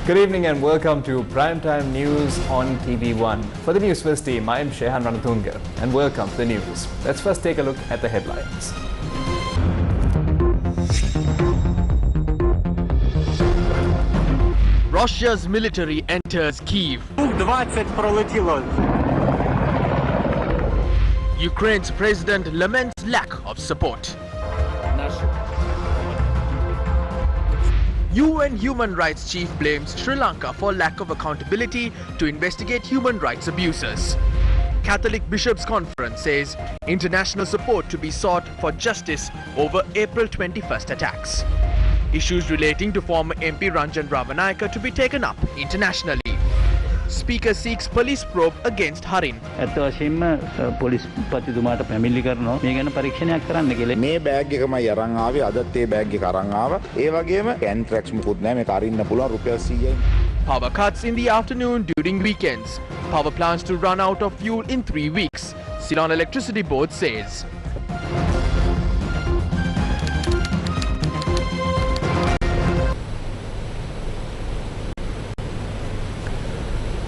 Good evening and welcome to Primetime News on TV1. For the Newsfirst team, I am Shehan Ranatunga and welcome to the news. Let's first take a look at the headlines. Russia's military enters Kiev. 20 пролетіло. Ukraine's president laments lack of support. UN human rights chief blames Sri Lanka for lack of accountability to investigate human rights abuses. Catholic Bishops' Conference says international support to be sought for justice over April 21st attacks. Issues relating to former MP Ranjan Ravanayaka to be taken up internationally. Speaker seeks police probe against Harin. police පතිතුමාට පැමිණිලි කරනවා මේ ගැන පරීක්ෂණයක් කරන්න කියලා. මේ bag එකමයි අරන් ආවේ අදත් ඒ බෑග් එක අරන් ආවා. ඒ වගේම කැන්ට්‍රැක්ට්ස් මුකුත් නැහැ මේක අරින්න පුළුවන් රුපියල් 100යි. Power cuts in the afternoon during weekends. Power plants to run out of fuel in 3 weeks. Ceylon Electricity Board says.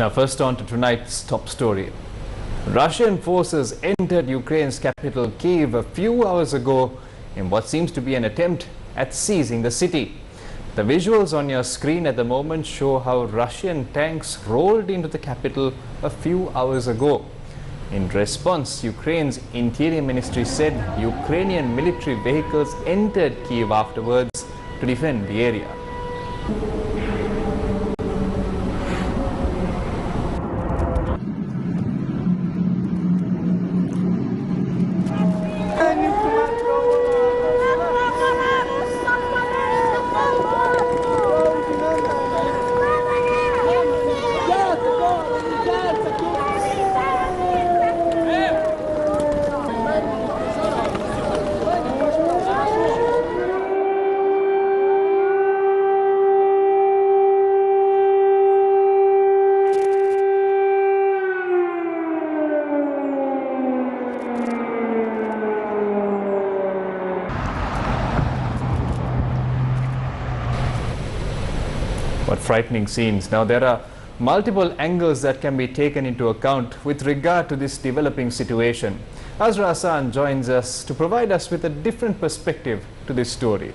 Now first on to tonight's top story. Russian forces entered Ukraine's capital Kiev a few hours ago in what seems to be an attempt at seizing the city. The visuals on your screen at the moment show how Russian tanks rolled into the capital a few hours ago. In response, Ukraine's Interior Ministry said Ukrainian military vehicles entered Kiev afterwards to defend the area. What frightening scenes. Now there are multiple angles that can be taken into account with regard to this developing situation. Azra Hassan joins us to provide us with a different perspective to this story.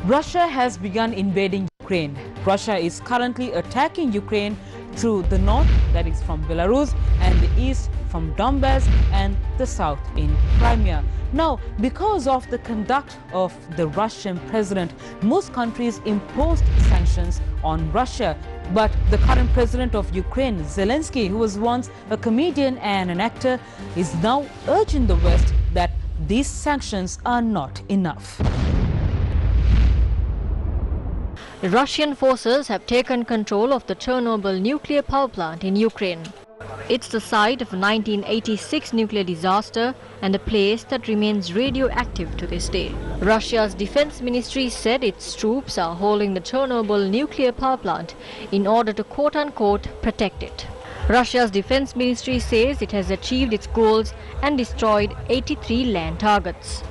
Russia has begun invading Ukraine. Russia is currently attacking Ukraine through the north, that is from Belarus, and the east from Donbass, and the south in Crimea. Now, because of the conduct of the Russian president, most countries imposed sanctions on Russia. But the current president of Ukraine, Zelensky, who was once a comedian and an actor, is now urging the West that these sanctions are not enough. Russian forces have taken control of the Chernobyl nuclear power plant in Ukraine. It's the site of a 1986 nuclear disaster and a place that remains radioactive to this day. Russia's defense ministry said its troops are holding the Chernobyl nuclear power plant in order to quote-unquote protect it. Russia's defense ministry says it has achieved its goals and destroyed 83 land targets.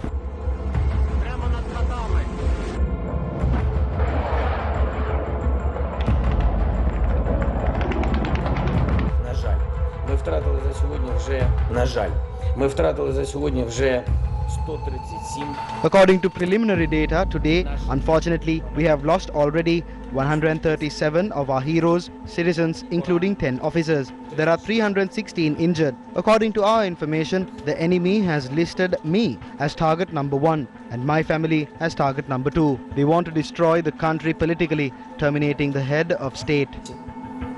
According to preliminary data, today, unfortunately, we have lost already 137 of our heroes, citizens, including 10 officers. There are 316 injured. According to our information, the enemy has listed me as target number 1 and my family as target number 2. They want to destroy the country politically, terminating the head of state.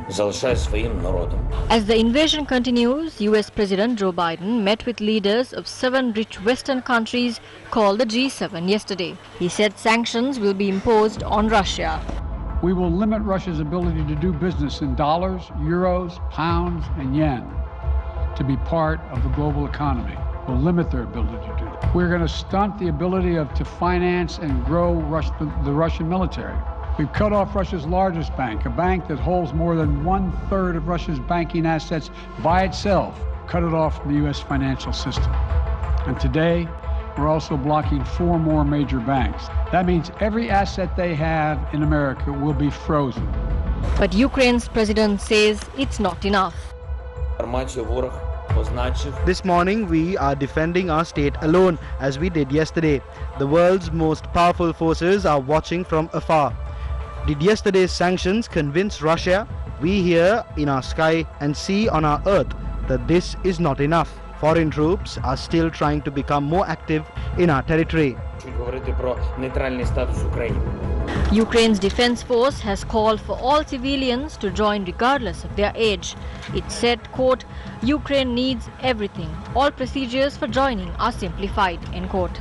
As the invasion continues, US President Joe Biden met with leaders of 7 rich Western countries called the G7 yesterday. He said sanctions will be imposed on Russia. We will limit Russia's ability to do business in dollars, euros, pounds, and yen to be part of the global economy. We'll limit their ability to do that. We're going to stunt the ability to finance and grow the Russian military. We've cut off Russia's largest bank, a bank that holds more than 1/3 of Russia's banking assets by itself, cut it off from the U.S. financial system. And today, we're also blocking 4 more major banks. That means every asset they have in America will be frozen. But Ukraine's president says it's not enough. This morning we are defending our state alone, as we did yesterday. The world's most powerful forces are watching from afar. Did yesterday's sanctions convince Russia? We here in our sky and see on our earth that this is not enough. Foreign troops are still trying to become more active in our territory. Ukraine's defense force has called for all civilians to join regardless of their age. It said, quote, Ukraine needs everything. All procedures for joining are simplified, end quote.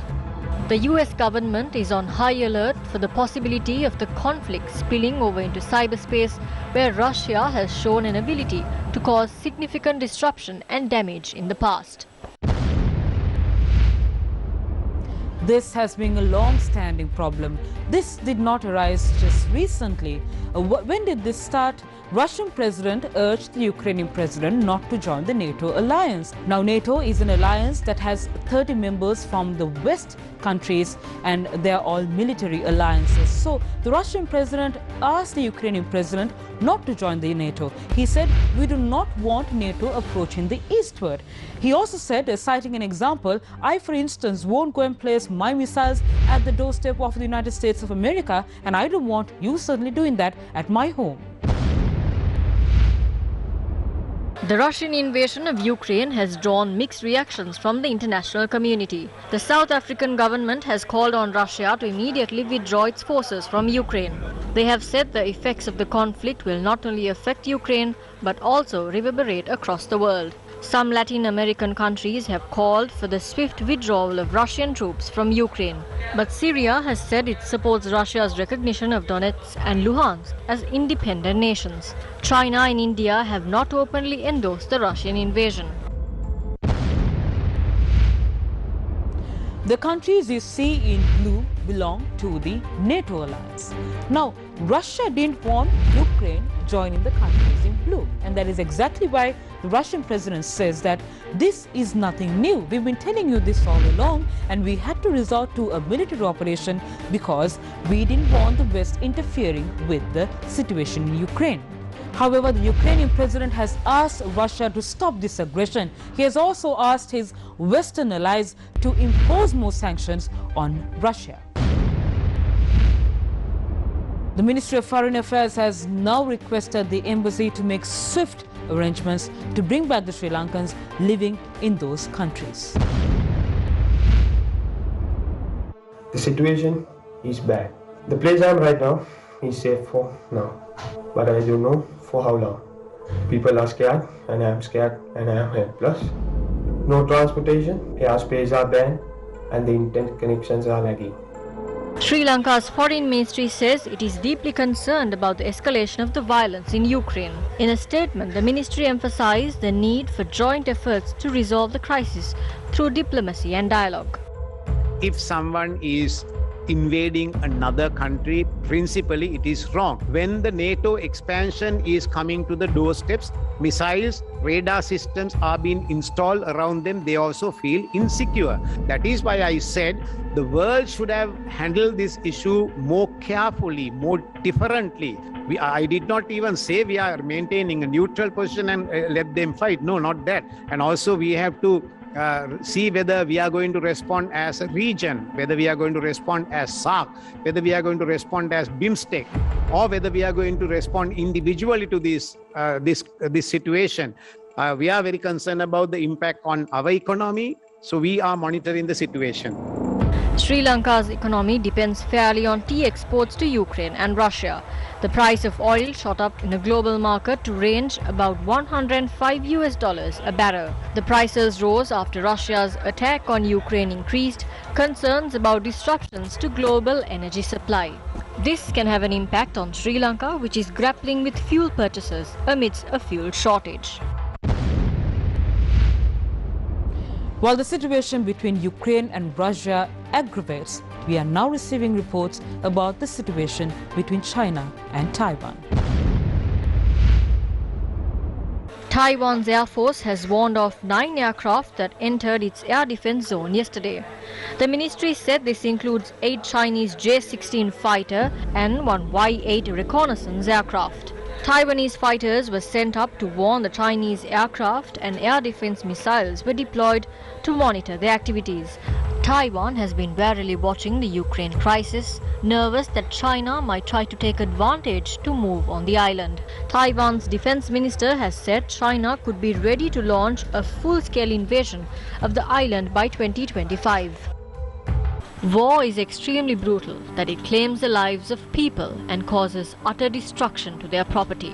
The US government is on high alert for the possibility of the conflict spilling over into cyberspace, where Russia has shown an ability to cause significant disruption and damage in the past. This has been a long-standing problem. This did not arise just recently. When did this start? Russian president urged the Ukrainian president not to join the NATO alliance. Now, NATO is an alliance that has 30 members from the West countries, and they are all military alliances. So the Russian president asked the Ukrainian president not to join the NATO. He said, we do not want NATO approaching the eastward. He also said, citing an example, I, for instance, won't go and place my missiles at the doorstep of the United States of America, and I don't want you certainly doing that at my home. The Russian invasion of Ukraine has drawn mixed reactions from the international community. The South African government has called on Russia to immediately withdraw its forces from Ukraine. They have said the effects of the conflict will not only affect Ukraine, but also reverberate across the world. Some Latin American countries have called for the swift withdrawal of Russian troops from Ukraine. But Syria has said it supports Russia's recognition of Donetsk and Luhansk as independent nations. China and India have not openly endorsed the Russian invasion. The countries you see in blue belong to the NATO alliance. Now, Russia didn't want Ukraine joining the countries in blue, and that is exactly why the Russian president says that this is nothing new. We've been telling you this all along, and we had to resort to a military operation because we didn't want the West interfering with the situation in Ukraine. However, the Ukrainian president has asked Russia to stop this aggression. He has also asked his Western allies to impose more sanctions on Russia. The Ministry of Foreign Affairs has now requested the embassy to make swift arrangements to bring back the Sri Lankans living in those countries. The situation is bad. The place I am right now is safe for now, but I don't know for how long. People are scared, and I am scared, and I am helpless. No transportation, airspace are banned, and the internet connections are lagging. Sri Lanka's foreign ministry says it is deeply concerned about the escalation of the violence in Ukraine. In a statement, the ministry emphasized the need for joint efforts to resolve the crisis through diplomacy and dialogue. If someone is invading another country, principally it is wrong. When the NATO expansion is coming to the doorsteps, missiles, radar systems are being installed around them, they also feel insecure. That is why I said the world should have handled this issue more carefully, more differently. I did not even say we are maintaining a neutral position and let them fight. No, not that. And also we have to see whether we are going to respond as a region, whether we are going to respond as SARC, whether we are going to respond as BIMSTEC, or whether we are going to respond individually to this situation. We are very concerned about the impact on our economy, so we are monitoring the situation. Sri Lanka's economy depends fairly on tea exports to Ukraine and Russia. The price of oil shot up in a global market to range about $105 a barrel. The prices rose after Russia's attack on Ukraine increased concerns about disruptions to global energy supply. This can have an impact on Sri Lanka, which is grappling with fuel purchases amidst a fuel shortage. While the situation between Ukraine and Russia aggravates, we are now receiving reports about the situation between China and Taiwan. Taiwan's Air Force has warned off 9 aircraft that entered its air defense zone yesterday. The ministry said this includes 8 Chinese J-16 fighter and 1 Y-8 reconnaissance aircraft. Taiwanese fighters were sent up to warn the Chinese aircraft, and air defense missiles were deployed to monitor their activities. Taiwan has been warily watching the Ukraine crisis, nervous that China might try to take advantage to move on the island. Taiwan's defense minister has said China could be ready to launch a full-scale invasion of the island by 2025. War is extremely brutal, that it claims the lives of people and causes utter destruction to their property.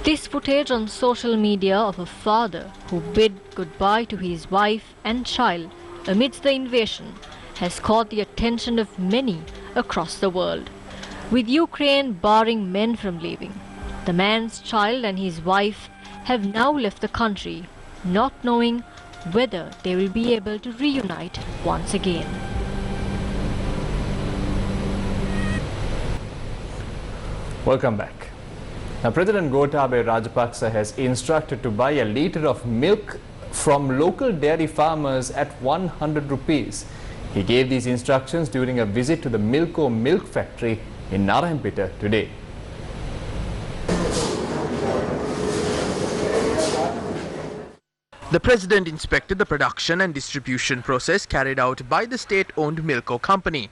This footage on social media of a father who bid goodbye to his wife and child amidst the invasion has caught the attention of many across the world. With Ukraine barring men from leaving, the man's child and his wife have now left the country, not knowing whether they will be able to reunite once again. Welcome back. Now, President Gotabaya Rajapaksa has instructed to buy a litre of milk from local dairy farmers at 100 rupees. He gave these instructions during a visit to the Milko milk factory in Narayanpeta today. The president inspected the production and distribution process carried out by the state-owned Milko company.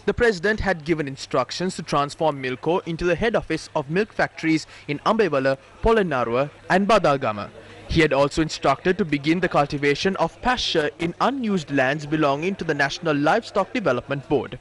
The president had given instructions to transform Milko into the head office of milk factories in Ambewala, Polonnaruwa and Badalgama. He had also instructed to begin the cultivation of pasture in unused lands belonging to the National Livestock Development Board.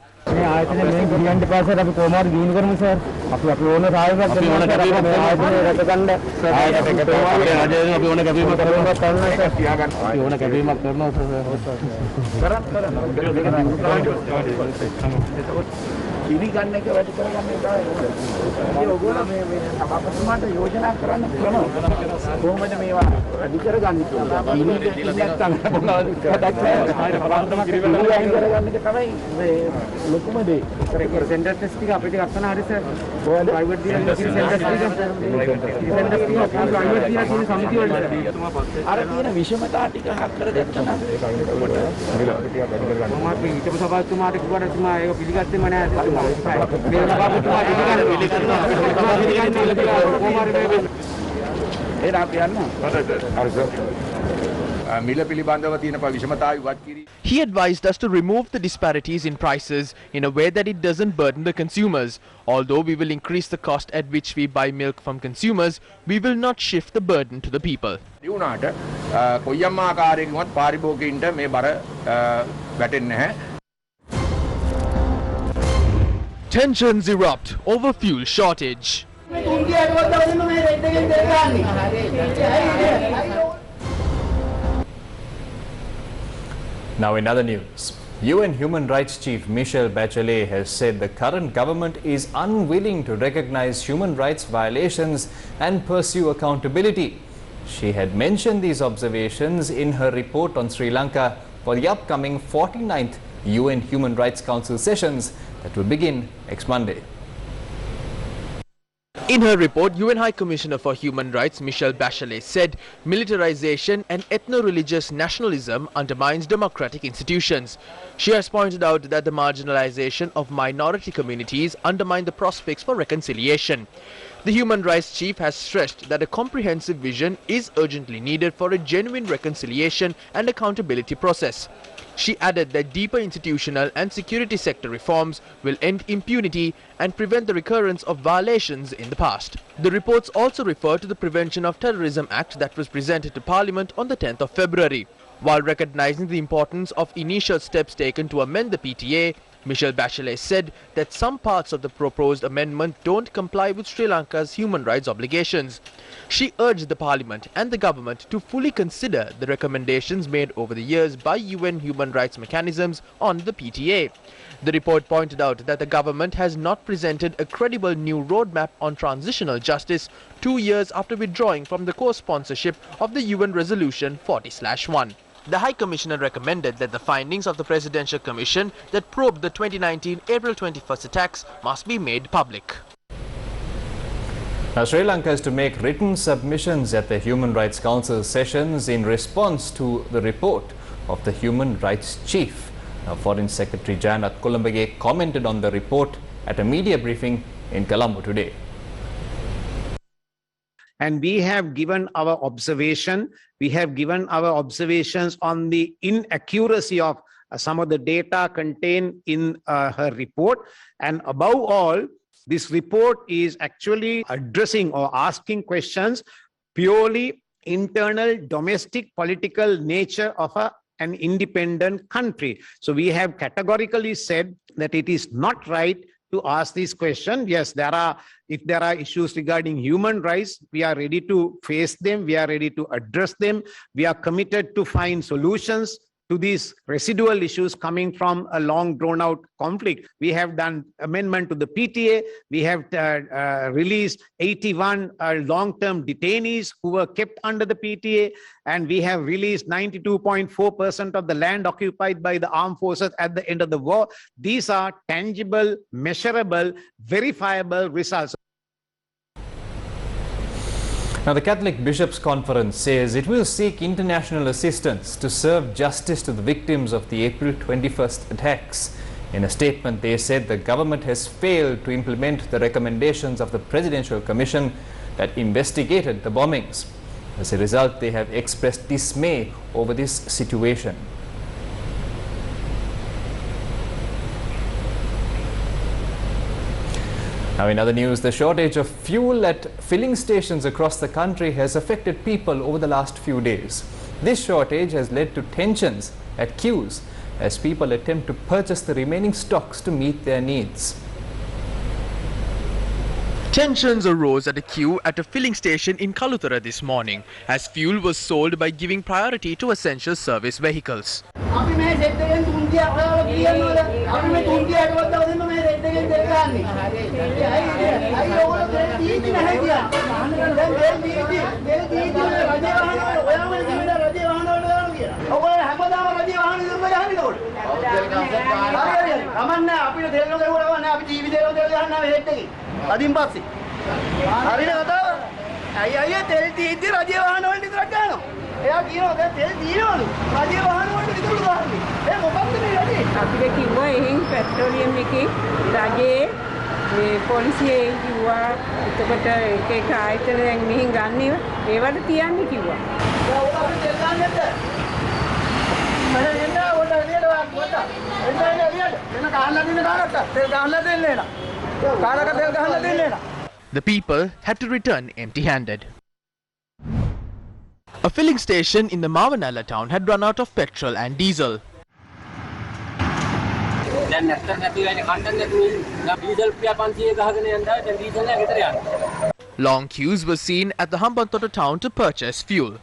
He advised us to remove the disparities in prices in a way that it doesn't burden the consumers. Although we will increase the cost at which we buy milk from consumers, we will not shift the burden to the people. Tensions erupt over fuel shortage. Now in other news, UN Human Rights Chief Michelle Bachelet has said the current government is unwilling to recognize human rights violations and pursue accountability. She had mentioned these observations in her report on Sri Lanka for the upcoming 49th UN Human Rights Council sessions that will begin next Monday. In her report, UN High Commissioner for Human Rights Michelle Bachelet said militarization and ethno-religious nationalism undermines democratic institutions. She has pointed out that the marginalization of minority communities undermine the prospects for reconciliation. The Human Rights Chief has stressed that a comprehensive vision is urgently needed for a genuine reconciliation and accountability process. She added that deeper institutional and security sector reforms will end impunity and prevent the recurrence of violations in the past. The reports also refer to the Prevention of Terrorism Act that was presented to Parliament on the 10th of February. While recognizing the importance of initial steps taken to amend the PTA, Michelle Bachelet said that some parts of the proposed amendment don't comply with Sri Lanka's human rights obligations. She urged the parliament and the government to fully consider the recommendations made over the years by UN human rights mechanisms on the PTA. The report pointed out that the government has not presented a credible new roadmap on transitional justice 2 years after withdrawing from the co-sponsorship of the UN Resolution 40/1. The High Commissioner recommended that the findings of the Presidential Commission that probed the 2019 April 21st attacks must be made public. Now, Sri Lanka is to make written submissions at the Human Rights Council sessions in response to the report of the Human Rights Chief. Now, Foreign Secretary Janet Kolumbage commented on the report at a media briefing in Colombo today. And we have given our observation. We have given our observations on the inaccuracy of some of the data contained in her report. And above all, this report is actually addressing or asking questions purely internal, domestic, political nature of an independent country. So we have categorically said that it is not right to ask this question. Yes, if there are issues regarding human rights, we are ready to face them. We are ready to address them. We are committed to find solutions to these residual issues coming from a long drawn out conflict. We have done amendment to the PTA. We have released 81 long-term detainees who were kept under the PTA. And we have released 92.4% of the land occupied by the armed forces at the end of the war. These are tangible, measurable, verifiable results. Now, the Catholic Bishops' Conference says it will seek international assistance to serve justice to the victims of the April 21st attacks. In a statement, they said the government has failed to implement the recommendations of the Presidential Commission that investigated the bombings. As a result, they have expressed dismay over this situation. Now, in other news, the shortage of fuel at filling stations across the country has affected people over the last few days. This shortage has led to tensions at queues as people attempt to purchase the remaining stocks to meet their needs. Tensions arose at a queue at a filling station in Kalutara this morning as fuel was sold by giving priority to essential service vehicles. The people had to return empty-handed. A filling station in the Mavanala town had run out of petrol and diesel. Long queues were seen at the Hambantota town to purchase fuel.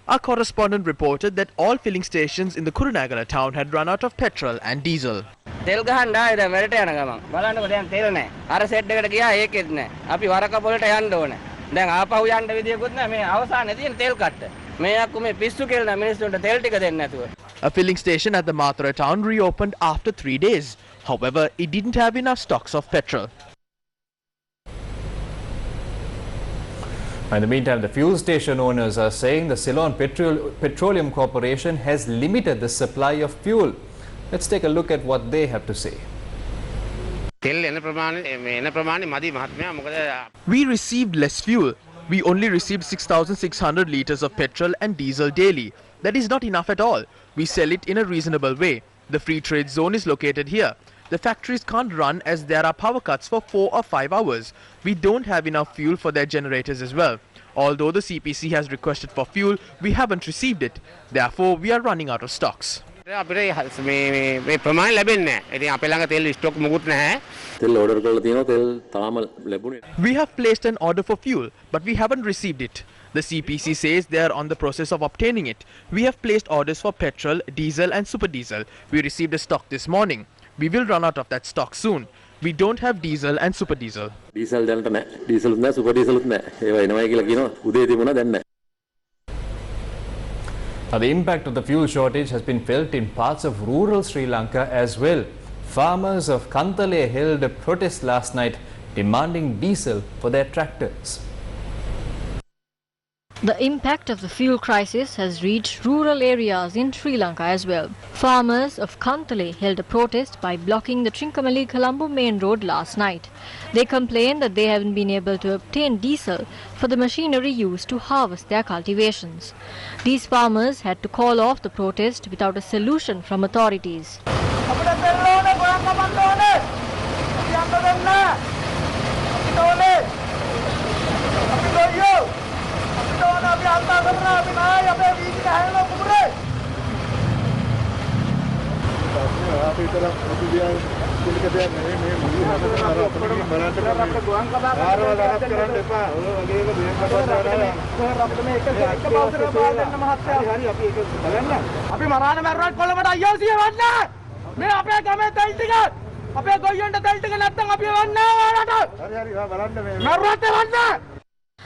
Our correspondent reported that all filling stations in the Kurunagala town had run out of petrol and diesel. A filling station at the Mathura town reopened after 3 days. However, it didn't have enough stocks of petrol. In the meantime, the fuel station owners are saying the Ceylon Petroleum Corporation has limited the supply of fuel. Let's take a look at what they have to say. We received less fuel. We only received 6,600 litres of petrol and diesel daily. That is not enough at all. We sell it in a reasonable way. The free trade zone is located here. The factories can't run as there are power cuts for 4 or 5 hours. We don't have enough fuel for their generators as well. Although the CPC has requested for fuel, we haven't received it. Therefore, we are running out of stocks. We have placed an order for fuel, but we haven't received it. The CPC says they are on the process of obtaining it. We have placed orders for petrol, diesel and super diesel. We received a stock this morning. We will run out of that stock soon. We don't have diesel and super diesel. Now, the impact of the fuel shortage has been felt in parts of rural Sri Lanka as well. Farmers of Kantale held a protest last night demanding diesel for their tractors. The impact of the fuel crisis has reached rural areas in Sri Lanka as well. Farmers of Kantale held a protest by blocking the Trincomalee-Colombo main road last night. They complained that they haven't been able to obtain diesel for the machinery used to harvest their cultivations. These farmers had to call off the protest without a solution from authorities.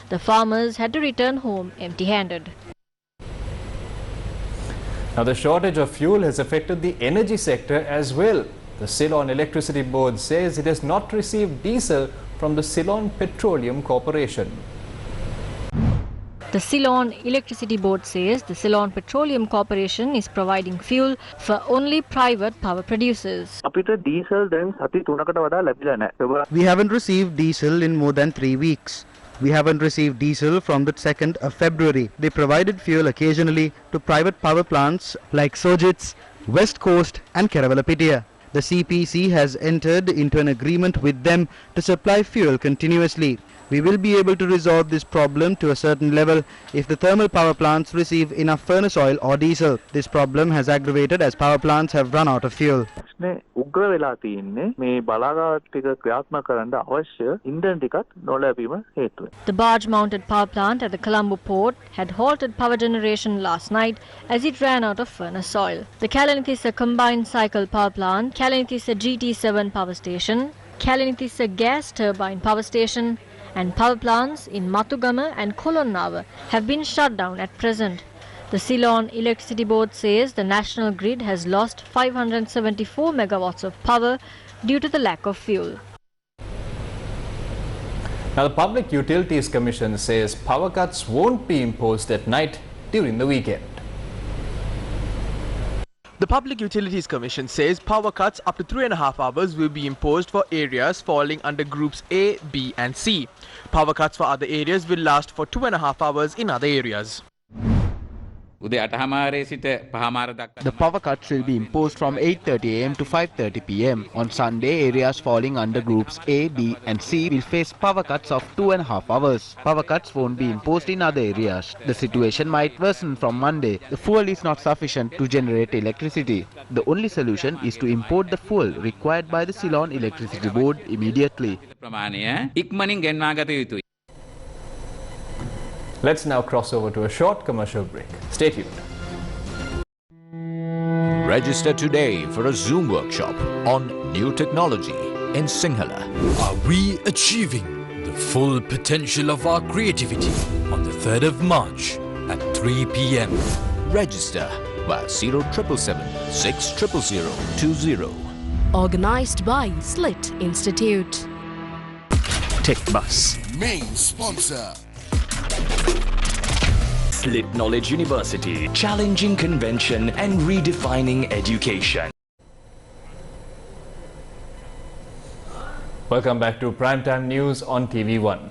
The farmers had to return home empty-handed. Now, the shortage of fuel has affected the energy sector as well. The Ceylon Electricity Board says it has not received diesel from the Ceylon Petroleum Corporation. The Ceylon Electricity Board says the Ceylon Petroleum Corporation is providing fuel for only private power producers. We haven't received diesel in more than 3 weeks. We haven't received diesel from the 2nd of February. They provided fuel occasionally to private power plants like Sojitz, West Coast and Keravalapitia. The CPC has entered into an agreement with them to supply fuel continuously. We will be able to resolve this problem to a certain level if the thermal power plants receive enough furnace oil or diesel. This problem has aggravated as power plants have run out of fuel. The barge-mounted power plant at the Colombo port had halted power generation last night as it ran out of furnace oil. The Kalanithissa combined cycle power plant, Kalanithissa GT7 power station, Kalanithissa gas turbine power station and power plants in Matugama and Kolonnawa have been shut down at present. The Ceylon Electricity Board says the national grid has lost 574 megawatts of power due to the lack of fuel. Now, the Public Utilities Commission says power cuts won't be imposed at night during the weekend. The Public Utilities Commission says power cuts up to 3.5 hours will be imposed for areas falling under groups A, B and C. Power cuts for other areas will last for 2.5 hours in other areas. The power cuts will be imposed from 8:30 am to 5:30 pm. On Sunday, areas falling under groups A, B and C will face power cuts of 2.5 hours. Power cuts won't be imposed in other areas. The situation might worsen from Monday. The fuel is not sufficient to generate electricity. The only solution is to import the fuel required by the Ceylon Electricity Board immediately. Let's now cross over to a short commercial break. Stay tuned. Register today for a Zoom workshop on new technology in Sinhala. Are we achieving the full potential of our creativity on the 3rd of March at 3 p.m. Register via 0777 60020. Organized by Slit Institute. Tech Bus. Main sponsor. Slit Knowledge University, challenging convention and redefining education. Welcome back to Primetime News on TV1.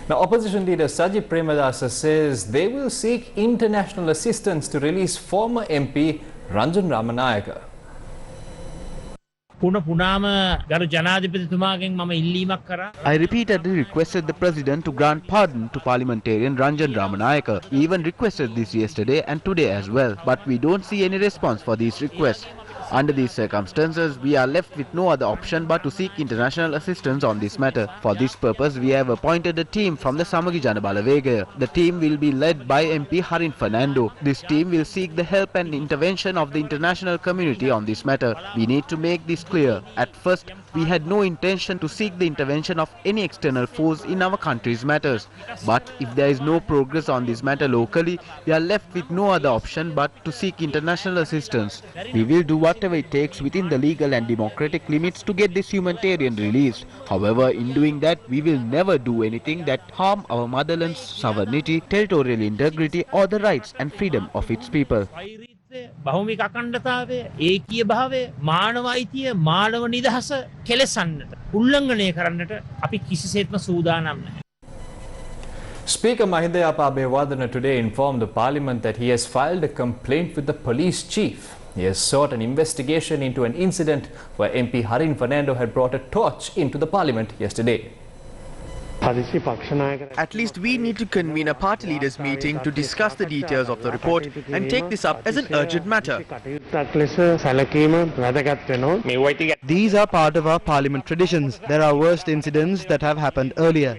Now, opposition leader Sajid Premadasa says they will seek international assistance to release former MP Ranjan Ramanayaka. I repeatedly requested the President to grant pardon to parliamentarian Ranjan Ramanayaka. We even requested this yesterday and today as well, but we don't see any response for these requests. Under these circumstances, we are left with no other option but to seek international assistance on this matter. For this purpose, we have appointed a team from the Samagi Jana Balawegaya. The team will be led by MP Harin Fernando. This team will seek the help and intervention of the international community on this matter. We need to make this clear. At first, we had no intention to seek the intervention of any external force in our country's matters. But if there is no progress on this matter locally, we are left with no other option but to seek international assistance. We will do whatever it takes within the legal and democratic limits to get this humanitarian released. However, in doing that, we will never do anything that harm our motherland's sovereignty, territorial integrity or the rights and freedom of its people. බහුමික අඛණ්ඩතාවය ඒකීය භාවය මානව අයිතිය මානව නිදහස කෙලසන්නට උල්ලංඝනය කරන්නට අපි කිසිසේත්ම සූදානම් නැහැ. Speaker Mahinda Abeyewardene today informed the Parliament that he has filed a complaint with the police chief. He has sought an investigation into an incident where MP Harin Fernando had brought a torch into the Parliament yesterday. At least we need to convene a party leaders meeting to discuss the details of the report and take this up as an urgent matter. These are part of our parliament traditions. There are worst incidents that have happened earlier.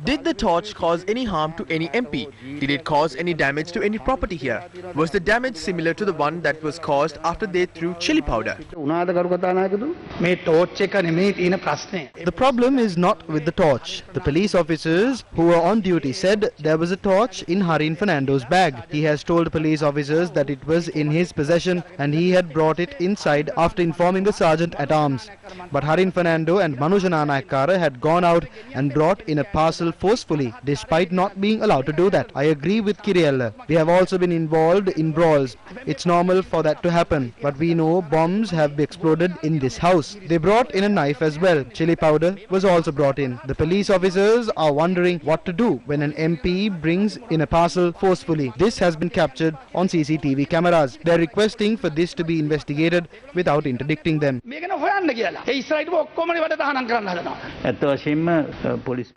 Did the torch cause any harm to any MP? Did it cause any damage to any property here? Was the damage similar to the one that was caused after they threw chili powder? The problem is not with the torch. The police officers who were on duty said there was a torch in Harin Fernando's bag. He has told police officers that it was in his possession and he had brought it inside after informing the sergeant at arms. But Harin Fernando and Manujana Naikara had gone out and brought in a parcel forcefully, despite not being allowed to do that. I agree with Kiriella. We have also been involved in brawls. It's normal for that to happen, but we know bombs have exploded in this house. They brought in a knife as well. Chili powder was also brought in. The police officers are wondering what to do when an MP brings in a parcel forcefully. This has been captured on CCTV cameras. They are requesting for this to be investigated without interdicting them.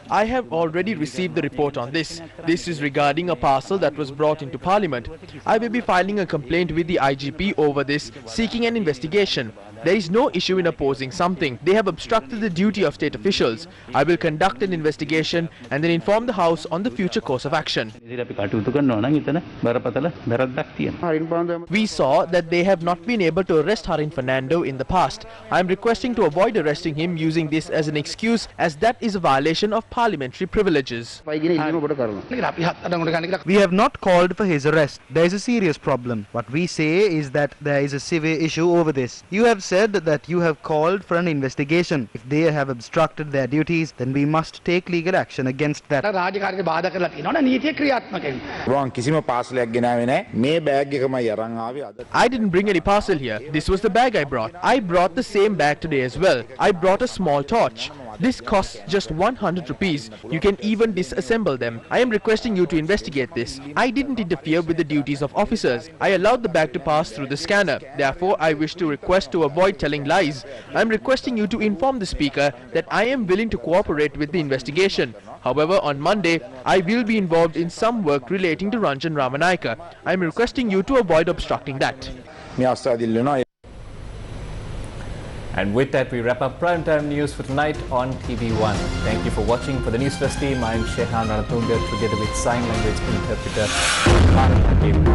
I have already received the report on this. This is regarding a parcel that was brought into Parliament. I will be filing a complaint with the IGP over this, seeking an investigation. There is no issue in opposing something. They have obstructed the duty of state officials. I will conduct an investigation and then inform the House on the future course of action. We saw that they have not been able to arrest Harin Fernando in the past. I am requesting to avoid arresting him using this as an excuse, as that is a violation of parliamentary privileges. We have not called for his arrest. There is a serious problem. What we say is that there is a severe issue over this. You have said that you have called for an investigation. If they have obstructed their duties, then we must take legal action against that. I didn't bring any parcel here. This was the bag I brought. I brought the same bag today as well. I brought a small torch. This costs just 100 rupees. You can even disassemble them. I am requesting you to investigate this. I didn't interfere with the duties of officers. I allowed the bag to pass through the scanner. Therefore, I wish to request to avoid telling lies. I am requesting you to inform the Speaker that I am willing to cooperate with the investigation. However, on Monday, I will be involved in some work relating to Ranjan Ramanayaka. I am requesting you to avoid obstructing that. And with that, we wrap up primetime news for tonight on TV1. Thank you for watching. For the Newsfirst team, I'm Shehan Ranatunga, together with sign language interpreter Karen.